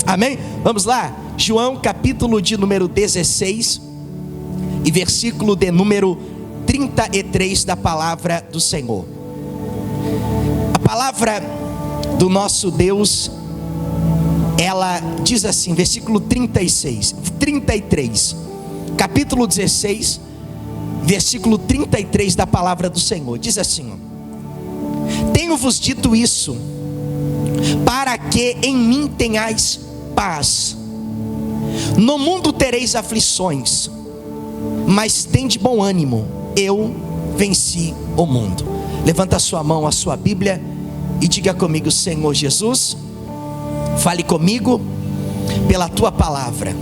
Amém? Vamos lá, João capítulo de número 16 e versículo de número 33 da palavra do Senhor. A palavra do nosso Deus, ela diz assim, versículo 33, capítulo 16, versículo 33 da palavra do Senhor, diz assim: tenho-vos dito isso, para que em mim tenhais paz. No mundo tereis aflições, mas tende bom ânimo, eu venci o mundo. Levanta a sua mão, a sua Bíblia, e diga comigo: Senhor Jesus, fale comigo pela tua palavra.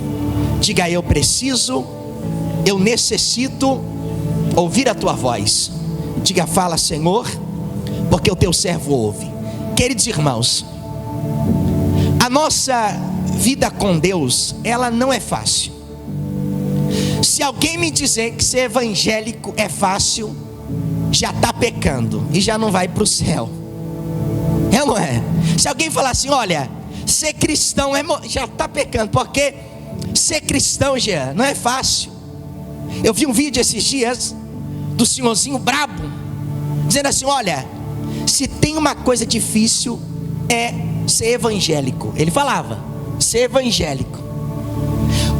Diga: eu preciso, eu necessito ouvir a tua voz. Diga: fala, Senhor, porque o teu servo ouve. Queridos irmãos, a nossa vida com Deus, ela não é fácil. Se alguém me dizer que ser evangélico é fácil, já está pecando e já não vai para o céu. É ou não é? Se alguém falar assim: olha, ser cristão já está pecando, porque ser cristão já não é fácil. Eu vi um vídeo esses dias do senhorzinho brabo, dizendo assim: olha, se tem uma coisa difícil é ser evangélico. Ele falava, ser evangélico,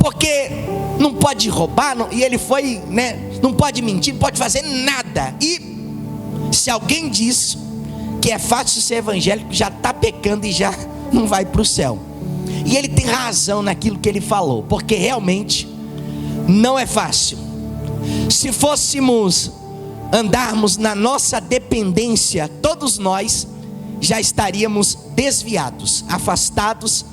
porque não pode roubar, e ele foi, não pode mentir, não pode fazer nada. E se alguém diz que é fácil ser evangélico, já está pecando e já não vai para o céu. E ele tem razão naquilo que ele falou, porque realmente não é fácil. Se fôssemos andarmos na nossa dependência, todos nós já estaríamos desviados, afastados,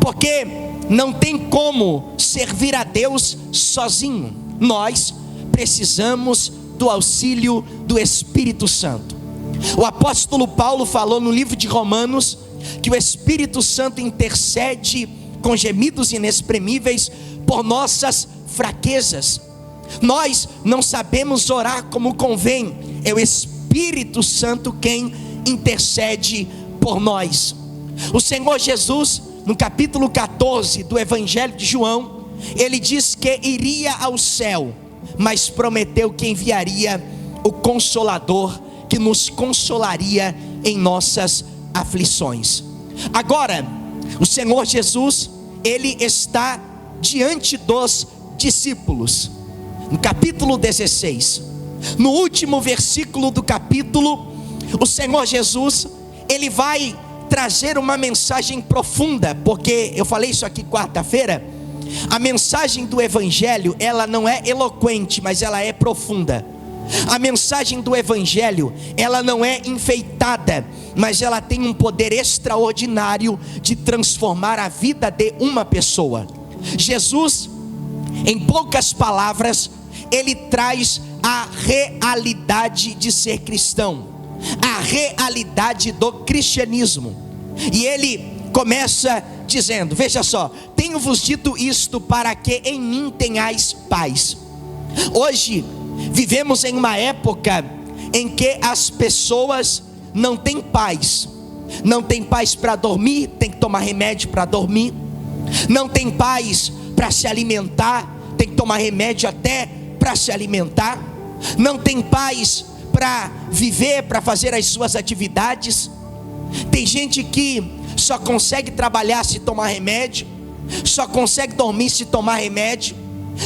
porque não tem como servir a Deus sozinho. Nós precisamos do auxílio do Espírito Santo. O apóstolo Paulo falou no livro de Romanos que o Espírito Santo intercede com gemidos inexprimíveis por nossas fraquezas. Nós não sabemos orar como convém, é o Espírito Santo quem intercede por nós. O Senhor Jesus, no capítulo 14 do Evangelho de João, ele diz que iria ao céu, mas prometeu que enviaria o Consolador, que nos consolaria em nossas aflições. Agora, o Senhor Jesus, ele está diante dos discípulos. No capítulo 16, no último versículo do capítulo, o Senhor Jesus, ele vai trazer uma mensagem profunda, porque eu falei isso aqui quarta-feira. A mensagem do Evangelho, ela não é eloquente, mas ela é profunda. A mensagem do Evangelho, ela não é enfeitada, mas ela tem um poder extraordinário de transformar a vida de uma pessoa. Jesus, em poucas palavras, ele traz a realidade de ser cristão, a realidade do cristianismo. E ele começa dizendo, veja só: tenho-vos dito isto para que em mim tenhais paz. Hoje vivemos em uma época em que as pessoas não têm paz. Não tem paz para dormir, tem que tomar remédio para dormir. Não tem paz para se alimentar, tem que tomar remédio até para se alimentar. Não tem paz para viver, para fazer as suas atividades. Tem gente que só consegue trabalhar se tomar remédio, só consegue dormir se tomar remédio.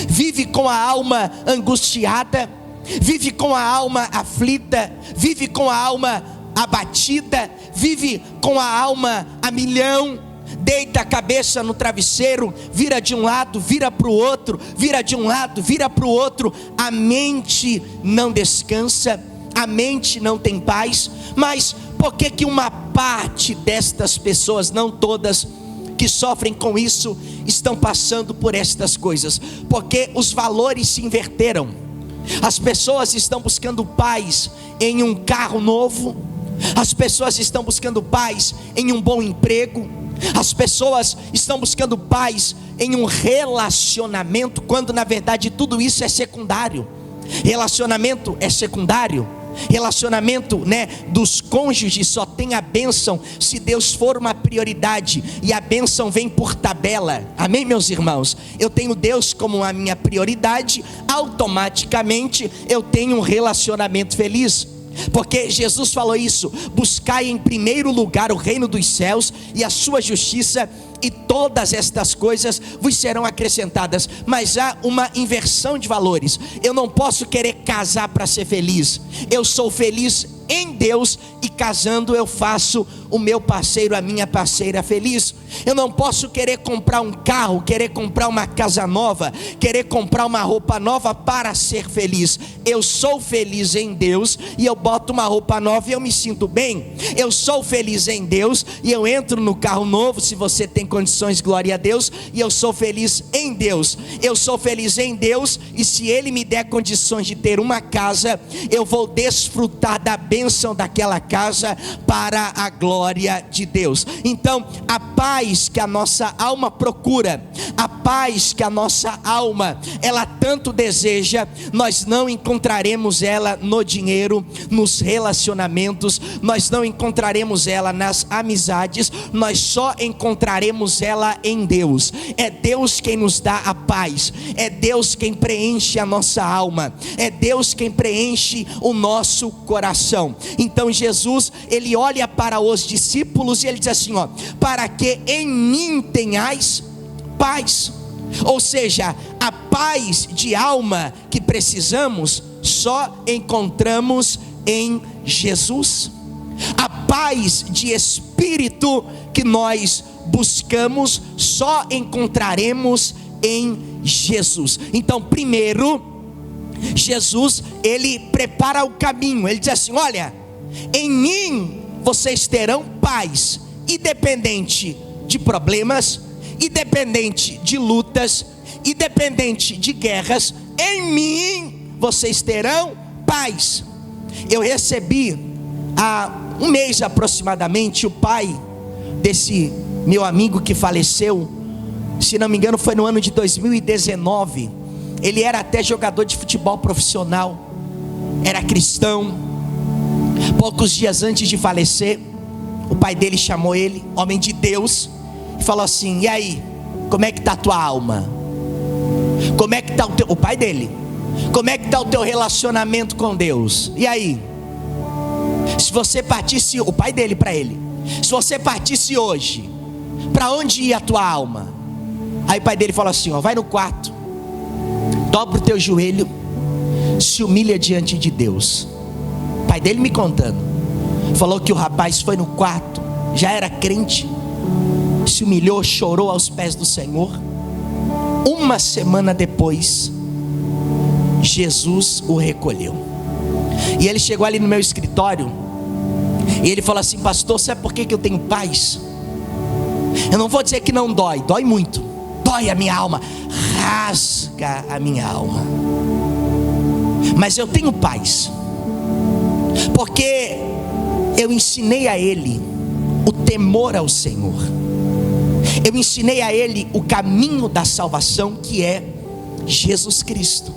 Vive com a alma angustiada, vive com a alma aflita, vive com a alma abatida, vive com a alma a milhão. Deita a cabeça no travesseiro, vira de um lado, vira para o outro, vira de um lado, vira para o outro. A mente não descansa, a mente não tem paz. Mas por que uma parte destas pessoas, não todas, que sofrem com isso, estão passando por estas coisas? Porque os valores se inverteram. As pessoas estão buscando paz em um carro novo, as pessoas estão buscando paz em um bom emprego, as pessoas estão buscando paz em um relacionamento, quando na verdade tudo isso é secundário. Relacionamento é secundário. Relacionamento, dos cônjuges só tem a bênção se Deus for uma prioridade, e a bênção vem por tabela. Amém, meus irmãos? Eu tenho Deus como a minha prioridade, automaticamente eu tenho um relacionamento feliz. Porque Jesus falou isso: buscai em primeiro lugar o reino dos céus e a sua justiça, e todas estas coisas vos serão acrescentadas. Mas há uma inversão de valores. Eu não posso querer casar para ser feliz. Eu sou feliz em Deus, e casando eu faço o meu parceiro, a minha parceira feliz. Eu não posso querer comprar um carro, querer comprar uma casa nova, querer comprar uma roupa nova para ser feliz. Eu sou feliz em Deus e eu boto uma roupa nova e eu me sinto bem. Eu sou feliz em Deus e eu entro no carro novo, se você tem condições, glória a Deus, e eu sou feliz em Deus. Eu sou feliz em Deus, e se Ele me der condições de ter uma casa, eu vou desfrutar da bênção daquela casa para a glória de Deus. Então, a paz que a nossa alma procura, a paz que a nossa alma, ela tanto deseja, nós não encontraremos ela no dinheiro, nos relacionamentos, nós não encontraremos ela nas amizades, nós só encontraremos ela em Deus. É Deus quem nos dá a paz, é Deus quem preenche a nossa alma, é Deus quem preenche o nosso coração. Então Jesus, ele olha para os discípulos e ele diz assim, para que em mim tenhais paz. Ou seja, a paz de alma que precisamos só encontramos em Jesus. A paz de espírito que nós buscamos só encontraremos em Jesus. Então, primeiro, Jesus, ele prepara o caminho. Ele diz assim, olha, em mim vocês terão paz, independente de problemas, independente de lutas, independente de guerras. Em mim vocês terão paz. Eu recebi há um mês aproximadamente o pai desse meu amigo que faleceu, se não me engano foi no ano de 2019. Ele era até jogador de futebol profissional, era cristão. Poucos dias antes de falecer, o pai dele chamou ele, homem de Deus, e falou assim, e aí, como é que está a tua alma? Como é que está o pai dele, como é que está o teu relacionamento com Deus? E aí, se você partisse, o pai dele para ele, se você partisse hoje, para onde ia a tua alma? Aí o pai dele falou assim, vai no quarto, dobra o teu joelho, se humilha diante de Deus. O pai dele me contando, falou que o rapaz foi no quarto, já era crente, se humilhou, chorou aos pés do Senhor. Uma semana depois, Jesus o recolheu. E ele chegou ali no meu escritório, e ele falou assim, pastor, sabe por que eu tenho paz? Eu não vou dizer que não dói, dói muito, dói a minha alma, rasga a minha alma, mas eu tenho paz, porque eu ensinei a ele o temor ao Senhor. Eu ensinei a ele o caminho da salvação, que é Jesus Cristo.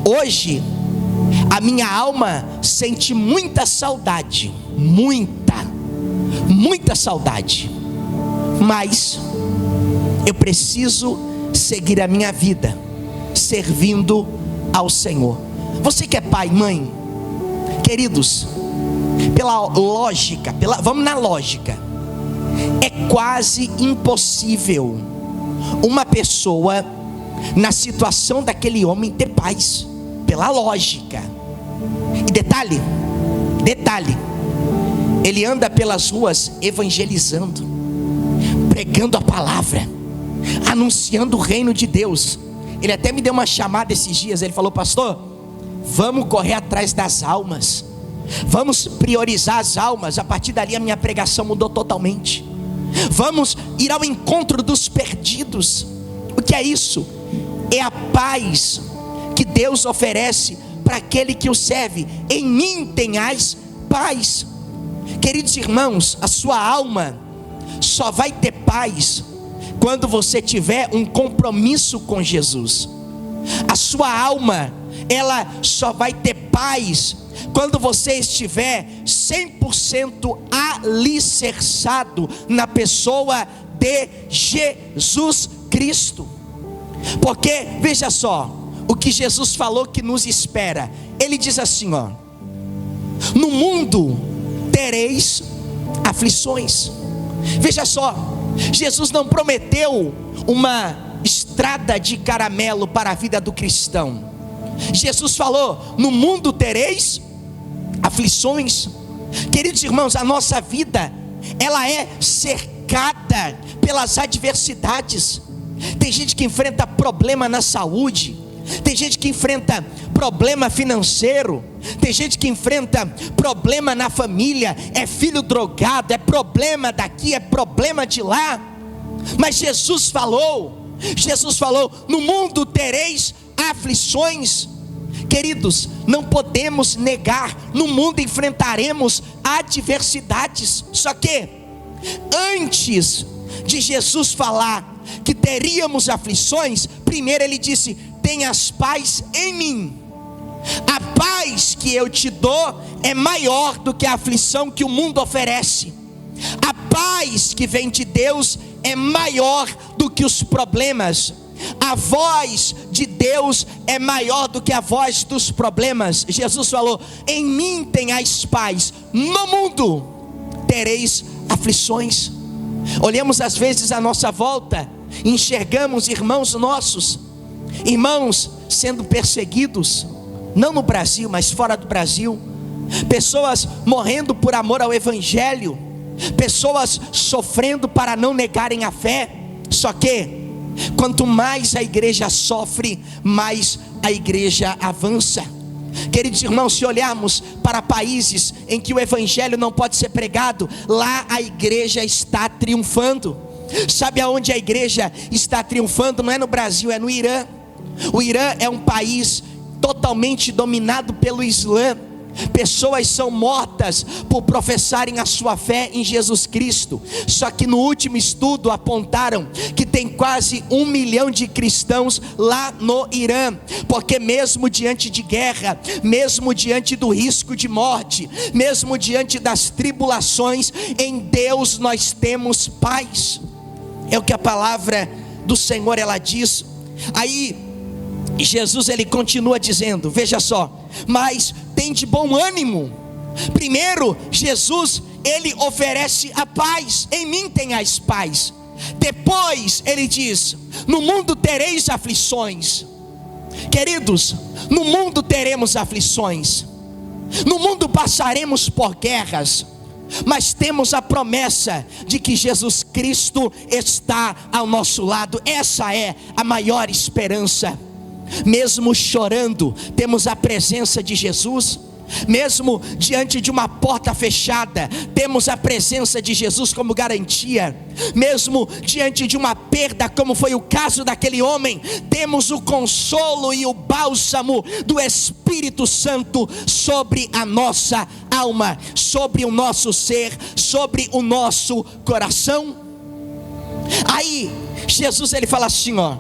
Hoje a minha alma sente muita saudade, muita saudade, mas eu preciso seguir a minha vida servindo ao Senhor. Você que é pai, mãe, queridos, pela lógica, vamos na lógica, é quase impossível uma pessoa na situação daquele homem ter paz, pela lógica. E detalhe, ele anda pelas ruas evangelizando, pregando a palavra, anunciando o reino de Deus. Ele até me deu uma chamada esses dias, ele falou, pastor, vamos correr atrás das almas, vamos priorizar as almas. A partir dali a minha pregação mudou totalmente. Vamos ir ao encontro dos perdidos. O que é isso? É a paz que Deus oferece para aquele que o serve. Em mim tenhais paz. Queridos irmãos, a sua alma só vai ter paz quando você tiver um compromisso com Jesus. A sua alma, ela só vai ter paz quando você estiver 100% alicerçado na pessoa de Jesus Cristo. Porque, veja só, o que Jesus falou que nos espera. Ele diz assim, ó: no mundo tereis aflições. Veja só, Jesus não prometeu uma estrada de caramelo para a vida do cristão. Jesus falou: no mundo tereis aflições. Queridos irmãos, a nossa vida, ela é cercada pelas adversidades. Tem gente que enfrenta problema na saúde, tem gente que enfrenta problema financeiro, tem gente que enfrenta problema na família, é filho drogado, é problema daqui, é problema de lá. Mas Jesus falou, no mundo tereis aflições. Queridos, não podemos negar, no mundo enfrentaremos adversidades. Só que antes de Jesus falar que teríamos aflições, primeiro ele disse: tenhas paz em mim. A paz que eu te dou é maior do que a aflição que o mundo oferece. A paz que vem de Deus é maior do que os problemas. A voz de Deus é maior do que a voz dos problemas. Jesus falou: em mim tenhais paz, no mundo tereis aflições. Olhamos às vezes à nossa volta, enxergamos irmãos nossos, irmãos sendo perseguidos, não no Brasil, mas fora do Brasil, pessoas morrendo por amor ao Evangelho, pessoas sofrendo para não negarem a fé. Só que, quanto mais a igreja sofre, mais a igreja avança. Queridos irmãos, se olharmos para países em que o Evangelho não pode ser pregado, lá a igreja está triunfando. Sabe aonde a igreja está triunfando? Não é no Brasil, é no Irã. O Irã é um país totalmente dominado pelo Islã. Pessoas são mortas por professarem a sua fé em Jesus Cristo. Só que no último estudo apontaram que tem quase 1 milhão de cristãos lá no Irã. Porque mesmo diante de guerra, mesmo diante do risco de morte, mesmo diante das tribulações, em Deus nós temos paz. É o que a palavra do Senhor ela diz. Aí Jesus ele continua dizendo, veja só: mas tem de bom ânimo. Primeiro, Jesus ele oferece a paz. Em mim tenhais paz. Depois ele diz: no mundo tereis aflições. Queridos, no mundo teremos aflições, no mundo passaremos por guerras, mas temos a promessa de que Jesus Cristo está ao nosso lado. Essa é a maior esperança. Mesmo chorando, temos a presença de Jesus. Mesmo diante de uma porta fechada, temos a presença de Jesus como garantia. Mesmo diante de uma perda, como foi o caso daquele homem, temos o consolo e o bálsamo do Espírito Santo sobre a nossa alma, sobre o nosso ser, sobre o nosso coração. Aí Jesus ele fala assim, ó,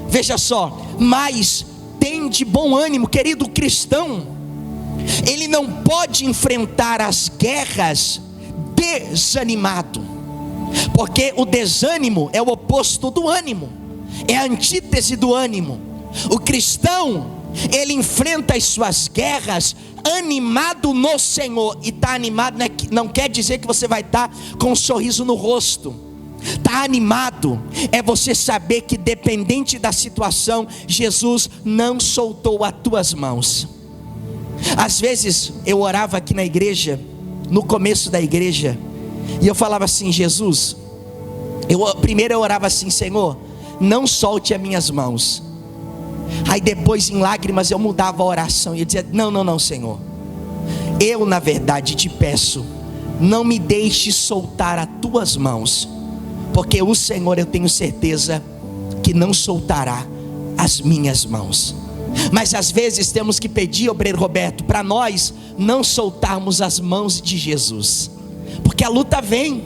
veja só: mas tem de bom ânimo. Querido cristão, ele não pode enfrentar as guerras desanimado, porque o desânimo é o oposto do ânimo, é a antítese do ânimo. O cristão, ele enfrenta as suas guerras animado no Senhor. E estar animado não quer dizer que você vai estar com um sorriso no rosto. Estar animado é você saber que, dependente da situação, Jesus não soltou as tuas mãos. Às vezes eu orava aqui na igreja, no começo da igreja, e eu falava assim: Jesus, primeiro eu orava assim: Senhor, não solte as minhas mãos. Aí depois, em lágrimas, eu mudava a oração e eu dizia: não, Senhor, eu na verdade te peço, não me deixe soltar as tuas mãos, porque o Senhor, eu tenho certeza que não soltará as minhas mãos. Mas às vezes temos que pedir, obreiro Roberto, para nós não soltarmos as mãos de Jesus, porque a luta vem,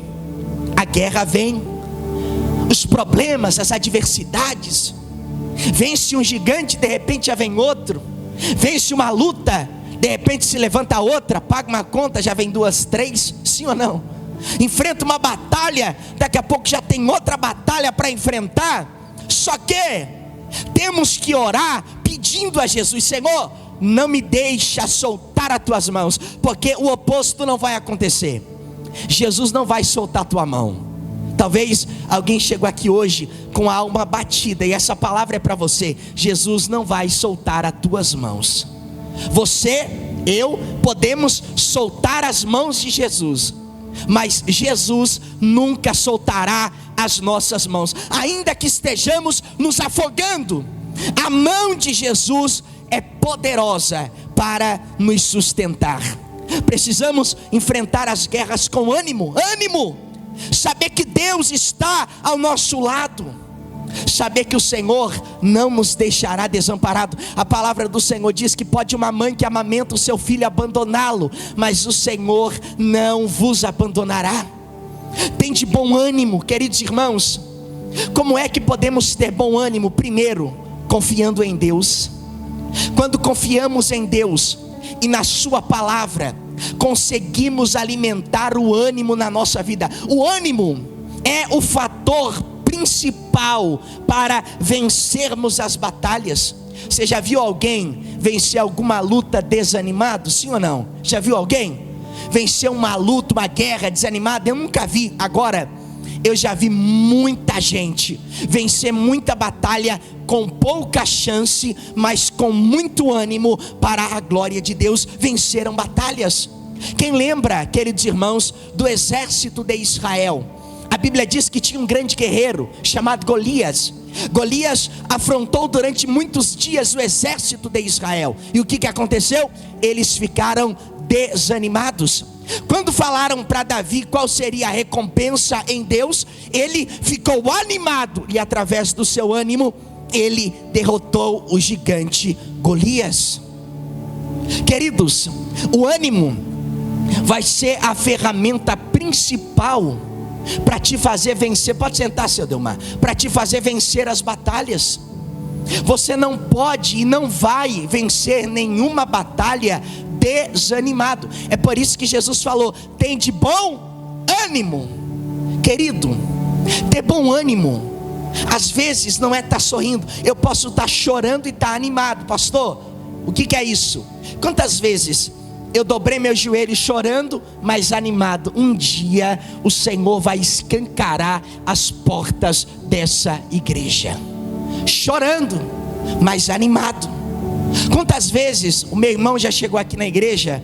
a guerra vem, os problemas, as adversidades. Vence um gigante, de repente já vem outro. Vence uma luta, de repente se levanta outra, paga uma conta, já vem 2, 3, sim ou não? Enfrenta uma batalha, daqui a pouco já tem outra batalha para enfrentar. Só que temos que orar pedindo a Jesus: Senhor, não me deixa soltar as tuas mãos, porque o oposto não vai acontecer. Jesus não vai soltar a tua mão. Talvez alguém chegou aqui hoje com a alma batida, e essa palavra é para você: Jesus não vai soltar as tuas mãos. Você, eu, podemos soltar as mãos de Jesus, mas Jesus nunca soltará as nossas mãos, ainda que estejamos nos afogando. A mão de Jesus é poderosa para nos sustentar. Precisamos enfrentar as guerras com ânimo, saber que Deus está ao nosso lado, saber que o Senhor não nos deixará desamparado. A palavra do Senhor diz que pode uma mãe que amamenta o seu filho abandoná-lo, mas o Senhor não vos abandonará. Tem de bom ânimo, queridos irmãos. Como é que podemos ter bom ânimo? Primeiro, confiando em Deus. Quando confiamos em Deus e na sua palavra, conseguimos alimentar o ânimo na nossa vida. O ânimo é o fator principal para vencermos as batalhas. Você já viu alguém vencer alguma luta desanimado? Sim ou não? Já viu alguém vencer uma luta, uma guerra desanimado? Eu nunca vi. Agora, eu já vi muita gente vencer muita batalha com pouca chance, mas com muito ânimo para a glória de Deus. Venceram batalhas. Quem lembra, queridos irmãos, do exército de Israel? A Bíblia diz que tinha um grande guerreiro chamado Golias. Golias afrontou durante muitos dias o exército de Israel. E o que aconteceu? Eles ficaram desanimados. Quando falaram para Davi qual seria a recompensa em Deus, ele ficou animado, e através do seu ânimo, ele derrotou o gigante Golias. Queridos, o ânimo vai ser a ferramenta principal para te fazer vencer. Pode sentar, seu Delmar. Para te fazer vencer as batalhas. Você não pode e não vai vencer nenhuma batalha desanimado. É por isso que Jesus falou: tem de bom ânimo. Querido, ter bom ânimo às vezes não é estar sorrindo. Eu posso estar chorando e estar animado. Pastor, o que é isso? Quantas vezes eu dobrei meu joelho chorando, mas animado? Um dia o Senhor vai escancarar as portas dessa igreja. Chorando, mas animado. Quantas vezes o meu irmão já chegou aqui na igreja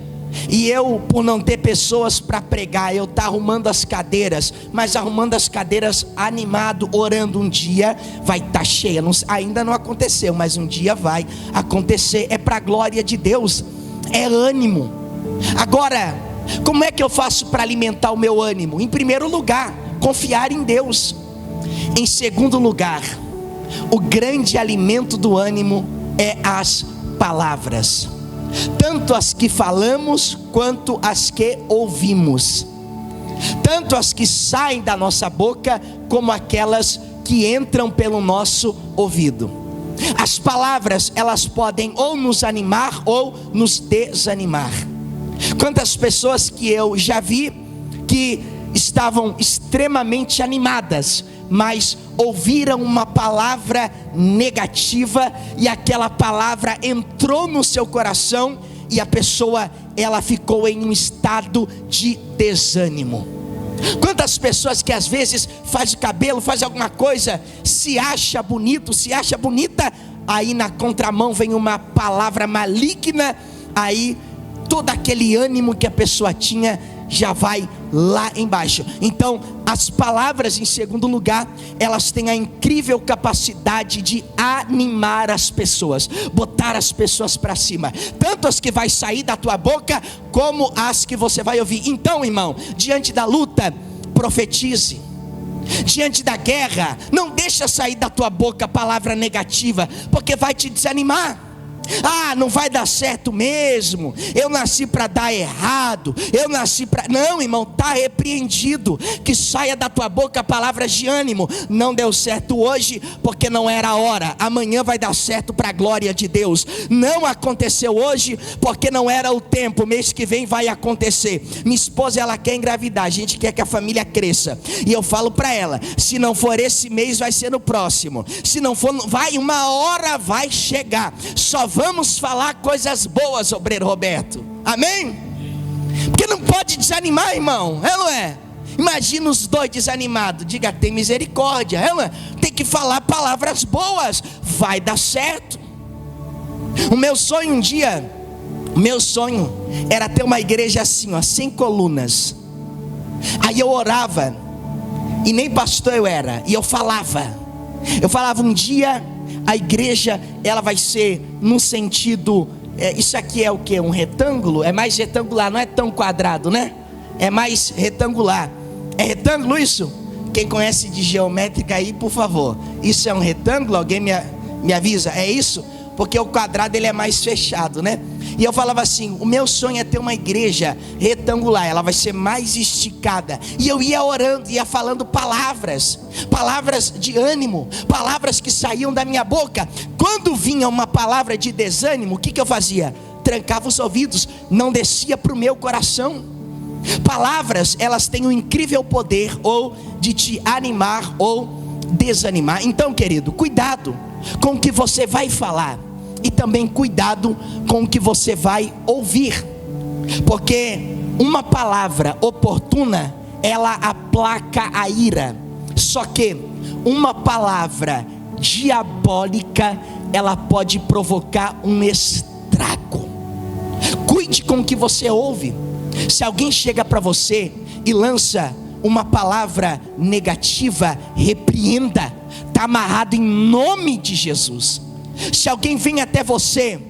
e eu, por não ter pessoas para pregar, eu estou arrumando as cadeiras, mas arrumando as cadeiras animado, orando. Um dia vai estar cheia. Ainda não aconteceu, mas um dia vai acontecer. É para a glória de Deus. É ânimo. Agora, como é que eu faço para alimentar o meu ânimo? Em primeiro lugar, confiar em Deus. Em segundo lugar, o grande alimento do ânimo é as palavras, tanto as que falamos quanto as que ouvimos, tanto as que saem da nossa boca como aquelas que entram pelo nosso ouvido. As palavras, elas podem ou nos animar ou nos desanimar. Quantas pessoas que eu já vi que estavam extremamente animadas, mas ouviram uma palavra negativa, e aquela palavra entrou no seu coração, e a pessoa, ela ficou em um estado de desânimo. Quantas pessoas que às vezes faz o cabelo, faz alguma coisa, se acha bonito, se acha bonita, aí na contramão vem uma palavra maligna, aí todo aquele ânimo que a pessoa tinha já vai lá embaixo. Então, as palavras, em segundo lugar, elas têm a incrível capacidade de animar as pessoas, botar as pessoas para cima, tanto as que vai sair da tua boca, como as que você vai ouvir. Então, irmão, diante da luta, profetize. Diante da guerra, não deixa sair da tua boca palavra negativa, porque vai te desanimar. Ah, não vai dar certo mesmo, eu nasci para dar errado, eu nasci para... Não, irmão, está repreendido. Que saia da tua boca palavras de ânimo. Não deu certo hoje porque não era a hora, amanhã vai dar certo para a glória de Deus. Não aconteceu hoje porque não era o tempo, mês que vem vai acontecer. Minha esposa, ela quer engravidar, a gente quer que a família cresça, e eu falo para ela, se não for esse mês vai ser no próximo, se não for, vai, uma hora vai chegar. Só vamos falar coisas boas, obreiro Roberto, amém? Porque não pode desanimar, irmão, é ou não é? Imagina os dois desanimados. Diga, tem misericórdia, é ou não é? Tem que falar palavras boas, vai dar certo. O meu sonho um dia, era ter uma igreja assim, ó, 100 colunas. Aí eu orava, e nem pastor eu era, e eu falava um dia a igreja, ela vai ser no sentido, isso aqui é o que? Um retângulo? É mais retangular, não é tão quadrado, né? É mais retangular. É retângulo isso? Quem conhece de geométrica aí, por favor, isso é um retângulo? Alguém me avisa? É isso? Porque o quadrado ele é mais fechado, né? E eu falava assim, o meu sonho é ter uma igreja retangular, ela vai ser mais esticada. E eu ia orando, ia falando palavras de ânimo, palavras que saíam da minha boca. Quando vinha uma palavra de desânimo, o que eu fazia? Trancava os ouvidos, não descia para o meu coração. Palavras, elas têm um incrível poder ou de te animar ou desanimar. Então, querido, cuidado com o que você vai falar, e também cuidado com o que você vai ouvir, porque uma palavra oportuna, ela aplaca a ira, só que uma palavra diabólica, ela pode provocar um estrago. Cuide com o que você ouve. Se alguém chega para você e lança uma palavra negativa, repreenda, está amarrado em nome de Jesus. Se alguém vem até você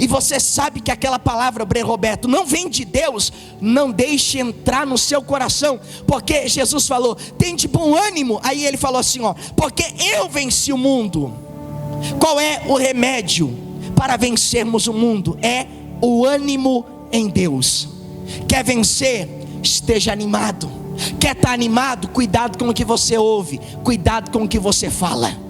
e você sabe que aquela palavra, obreiro Roberto, não vem de Deus, não deixe entrar no seu coração, porque Jesus falou, tem de bom ânimo. Aí ele falou assim, ó, porque eu venci o mundo. Qual é o remédio para vencermos o mundo? É o ânimo em Deus. Quer vencer? Esteja animado. Quer estar animado? Cuidado com o que você ouve, cuidado com o que você fala.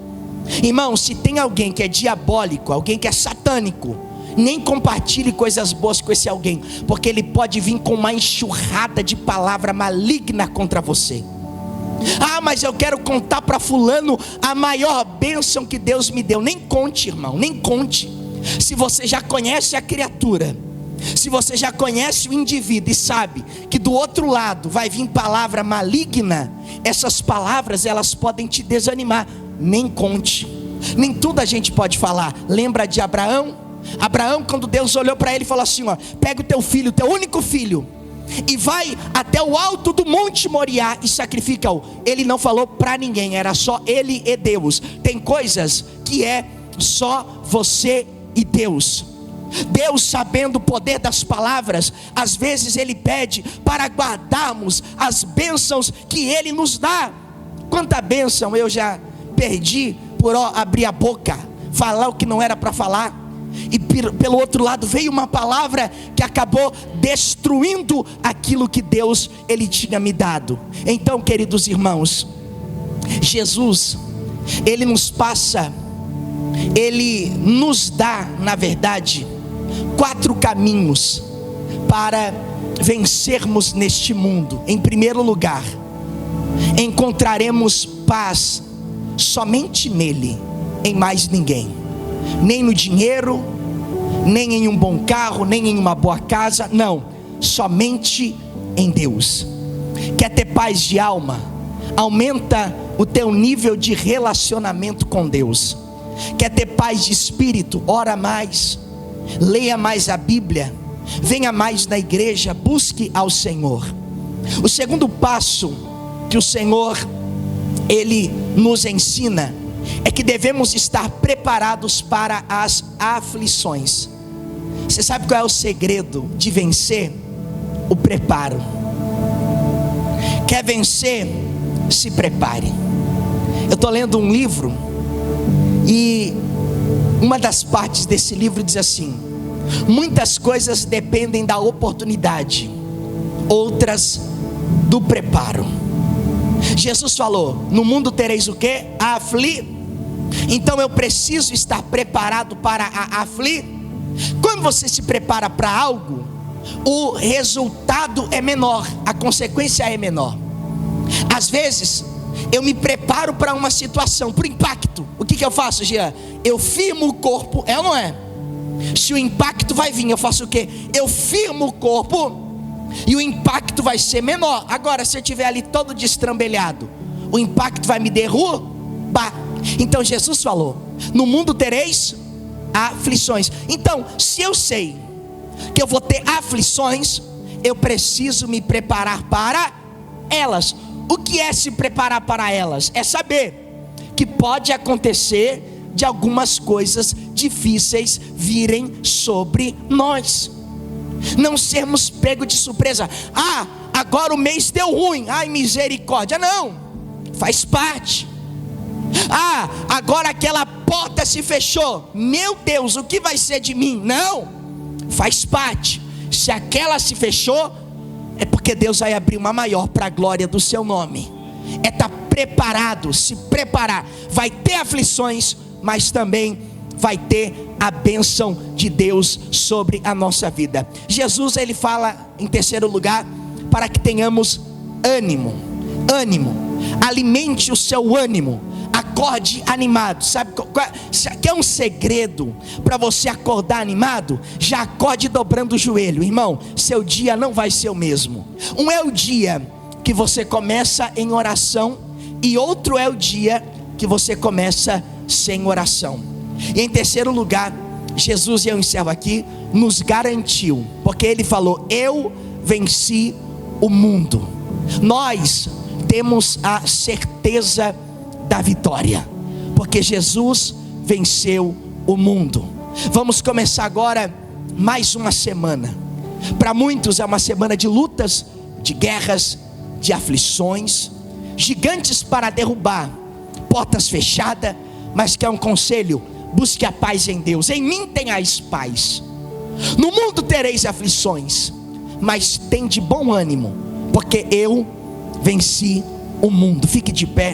Irmão, se tem alguém que é diabólico, alguém que é satânico, nem compartilhe coisas boas com esse alguém, porque ele pode vir com uma enxurrada de palavra maligna contra você. Ah, mas eu quero contar para fulano a maior bênção que Deus me deu. Nem conte, irmão, nem conte. Se você já conhece a criatura, se você já conhece o indivíduo e sabe que do outro lado vai vir palavra maligna, essas palavras, elas podem te desanimar. Nem conte. Nem tudo a gente pode falar. Lembra de Abraão? Abraão, quando Deus olhou para ele e falou assim, ó, pega o teu filho, teu único filho, e vai até o alto do Monte Moriá e sacrifica-o. Ele não falou para ninguém, era só ele e Deus. Tem coisas que é só você e Deus. Deus, sabendo o poder das palavras, às vezes Ele pede para guardarmos as bênçãos que Ele nos dá. Quanta bênção eu já perdi por abrir a boca, falar o que não era para falar, e pelo outro lado veio uma palavra que acabou destruindo aquilo que Deus Ele tinha me dado. Então, queridos irmãos, Jesus, Ele nos passa, Ele nos dá, na verdade, 4 caminhos para vencermos neste mundo. Em primeiro lugar, encontraremos paz somente nele, em mais ninguém. Nem no dinheiro, nem em um bom carro, nem em uma boa casa. Não, somente em Deus. Quer ter paz de alma? Aumenta o teu nível de relacionamento com Deus. Quer ter paz de espírito? Ora mais, leia mais a Bíblia, venha mais na igreja, busque ao Senhor. O segundo passo que o Senhor Ele nos ensina é que devemos estar preparados para as aflições. Você sabe qual é o segredo de vencer? O preparo. Quer vencer? Se prepare. Eu estou lendo um livro e Uma das partes desse livro diz assim: muitas coisas dependem da oportunidade, outras do preparo. Jesus falou: no mundo tereis o quê? Então eu preciso estar preparado para a aflição. Quando você se prepara para algo, o resultado é menor, a consequência é menor. Às vezes eu me preparo para uma situação, para o impacto. O que eu faço, Jean? Eu firmo o corpo, é ou não é? Se o impacto vai vir, eu faço o quê? Eu firmo o corpo e o impacto vai ser menor. Agora, se eu estiver ali todo destrambelhado, o impacto vai me derrubar. Então Jesus falou: no mundo tereis aflições. Então, se eu sei que eu vou ter aflições, eu preciso me preparar para elas. O que é se preparar para elas? É saber que pode acontecer de algumas coisas difíceis virem sobre nós, não sermos pegos de surpresa. Agora o mês deu ruim, ai misericórdia, não, faz parte. Agora aquela porta se fechou, meu Deus, o que vai ser de mim? Não, faz parte. Se aquela se fechou, é porque Deus vai abrir uma maior para a glória do seu nome. É estar preparado, se preparar. Vai ter aflições, mas também vai ter a bênção de Deus sobre a nossa vida. Jesus, ele fala em terceiro lugar, para que tenhamos ânimo. Alimente o seu ânimo. Acorde animado. Sabe quer um segredo para você acordar animado? Já acorde dobrando o joelho, irmão. Seu dia não vai ser o mesmo. Um é o dia que você começa em oração, e outro é o dia que você começa sem oração. E em terceiro lugar, Jesus, e eu encerro aqui, nos garantiu, porque ele falou: eu venci o mundo. Nós temos a certeza da vitória, porque Jesus venceu o mundo. Vamos começar agora mais uma semana. Para muitos é uma semana de lutas, de guerras, de aflições, gigantes para derrubar, portas fechadas. Mas quer um conselho? Busque a paz em Deus. Em mim tenhais paz. No mundo tereis aflições, mas tem de bom ânimo, porque eu venci o mundo. Fique de pé.